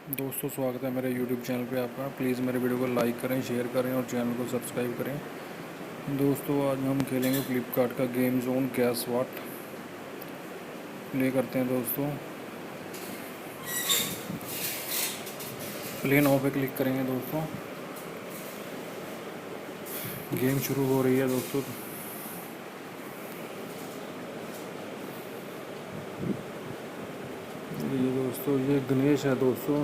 दोस्तों स्वागत है मेरे YouTube चैनल पे आपका। प्लीज़ मेरे वीडियो को लाइक करें, शेयर करें और चैनल को सब्सक्राइब करें। दोस्तों आज हम खेलेंगे फ्लिपकार्ट का गेम जोन गैस वाट। प्ले करते हैं दोस्तों। प्ले नाउ पे क्लिक करेंगे दोस्तों। गेम शुरू हो रही है दोस्तों। ये दोस्तों ये गणेश है दोस्तों,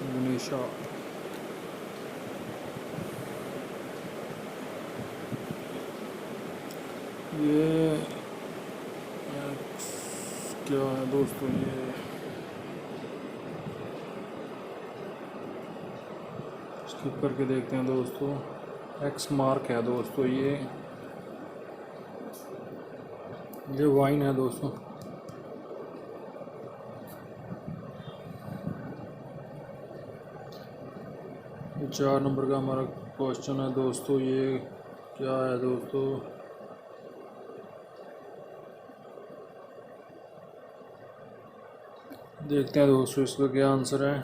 गणेशा। ये क्या है दोस्तों, ये स्किप करके देखते हैं दोस्तों। एक्स मार्क है दोस्तों, ये वाइन है दोस्तों। ये 4 नंबर का हमारा क्वेश्चन है दोस्तों। ये क्या है दोस्तों, देखते हैं दोस्तों इसका क्या आंसर है।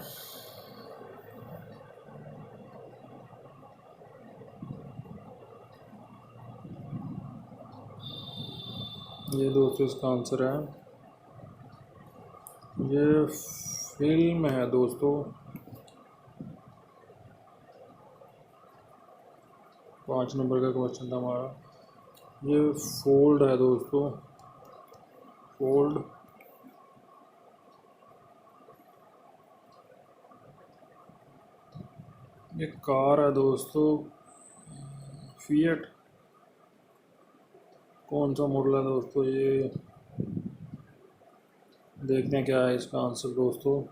ये दोस्तों इसका आंसर है, ये फिल्म है दोस्तों। 5 नंबर का क्वेश्चन था हमारा। ये फोल्ड है दोस्तों, फोल्ड। ये कार है दोस्तों, फिएट। कौन सा मॉडल है दोस्तों, ये देखते हैं क्या है इसका आंसर दोस्तों।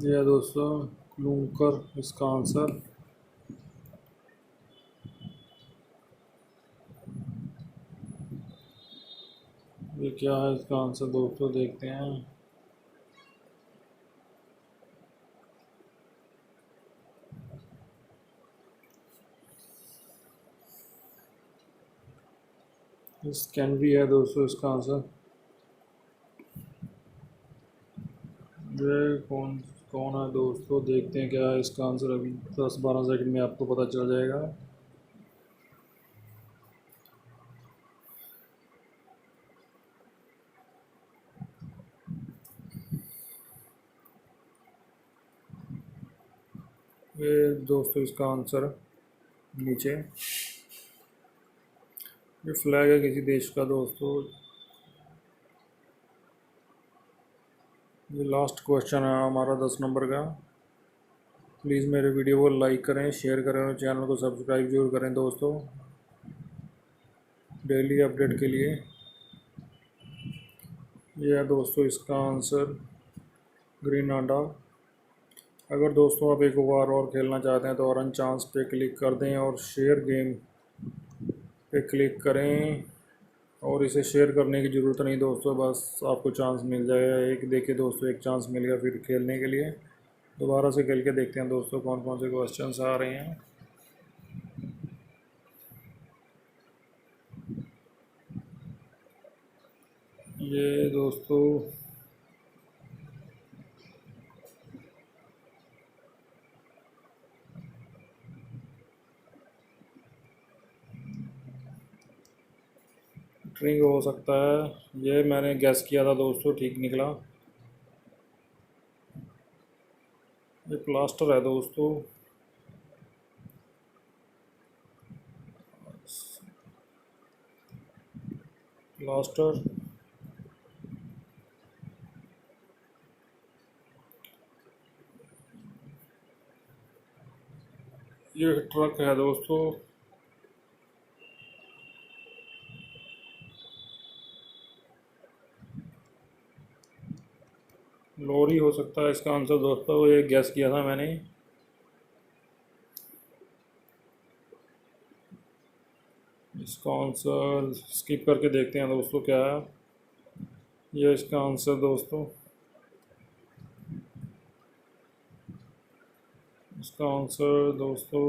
ये है दोस्तों क्लूंकर इसका आंसर। ये क्या है इसका आंसर दोस्तों, देखते हैं। इस कैन भी है दोस्तों इसका आंसर। ये कौन कौन है दोस्तों, देखते हैं क्या है इसका आंसर। अभी 10-12 सेकंड में आपको पता चल जाएगा। ये दोस्तों इसका आंसर नीचे, ये फ्लैग है किसी देश का दोस्तों। ये लास्ट क्वेश्चन है हमारा 10 नंबर का। प्लीज़ मेरे वीडियो को लाइक करें, शेयर करें और चैनल को सब्सक्राइब जरूर करें दोस्तों, डेली अपडेट के लिए। ये है दोस्तों इसका आंसर, ग्रीन आंडा। अगर दोस्तों आप एक बार और खेलना चाहते हैं तो रन चांस पे क्लिक कर दें और शेयर गेम पे क्लिक करें। और इसे शेयर करने की ज़रूरत नहीं दोस्तों, बस आपको चांस मिल जाएगा। एक देखिए दोस्तों, एक चांस मिल गया फिर खेलने के लिए। दोबारा से खेल के देखते हैं दोस्तों कौन कौन से क्वेश्चंस आ रहे हैं। ये दोस्तों ट्रिंग हो सकता है, ये मैंने गैस किया था दोस्तों, ठीक निकला। ये प्लास्टर है दोस्तों। प्लास्टर। ये ट्रक है दोस्तों। लॉरी हो सकता है इसका आंसर दोस्तों, ये गैस किया था मैंने। इसका आंसर स्किप करके देखते हैं दोस्तों क्या है। ये इसका आंसर दोस्तों, इसका आंसर दोस्तों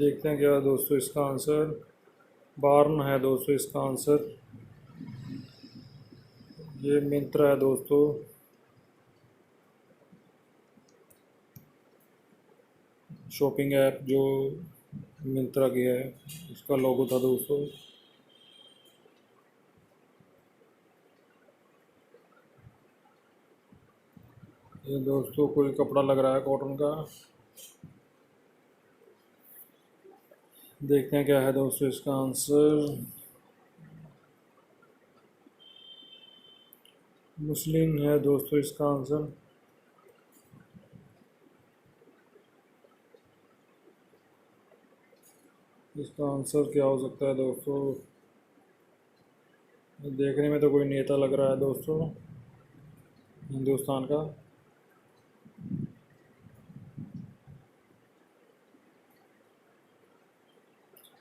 देखते हैं क्या है दोस्तों इसका आंसर। बार्न है दोस्तों इसका आंसर। ये मिंत्रा है दोस्तों। शॉपिंग ऐप जो मिंत्रा की है, इसका लोगो था दोस्तों। ये दोस्तों कोई कपड़ा लग रहा है कॉटन का। देखते हैं क्या है दोस्तों इसका आंसर। मुस्लिम है दोस्तों इसका आंसर। इसका आंसर क्या हो सकता है दोस्तों। देखने में तो कोई नेता लग रहा है दोस्तों हिंदुस्तान का।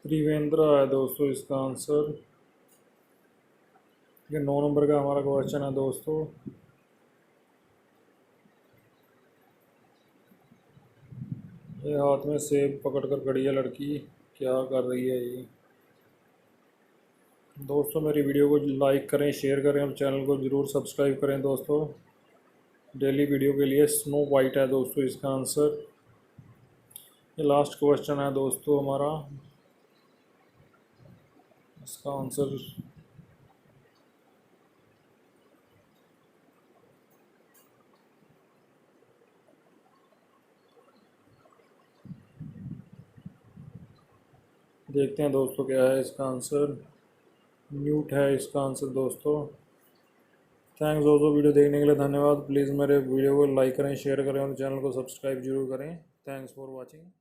त्रिवेंद्र है दोस्तों इसका आंसर। ये 9 नंबर का हमारा क्वेश्चन है दोस्तों। ये हाथ में सेब पकड़ कर खड़ी है लड़की, क्या कर रही है ये। दोस्तों मेरी वीडियो को लाइक करें, शेयर करें और चैनल को ज़रूर सब्सक्राइब करें दोस्तों। डेली वीडियो के लिए स्नो वाइट है दोस्तों इसका आंसर। ये लास्ट क्वेश्चन है दोस्तों हमारा। इसका आंसर देखते हैं दोस्तों क्या है इसका आंसर। न्यूट है इसका आंसर दोस्तों। थैंक्स दोस्तों, वीडियो देखने के लिए धन्यवाद। प्लीज़ मेरे वीडियो को लाइक करें, शेयर करें और चैनल को सब्सक्राइब जरूर करें। Thanks for watching.